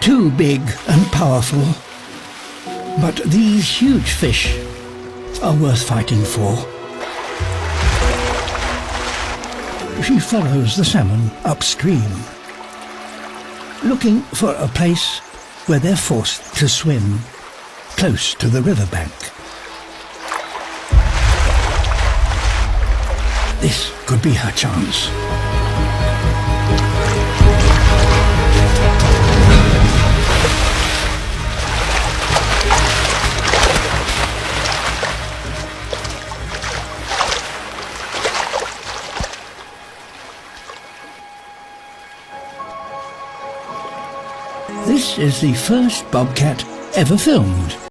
too big and powerful. But these huge fish are worth fighting for. She follows the salmon upstream, looking for a place where they're forced to swim, close to the riverbank. This could be her chance. This is the first bobcat ever filmed.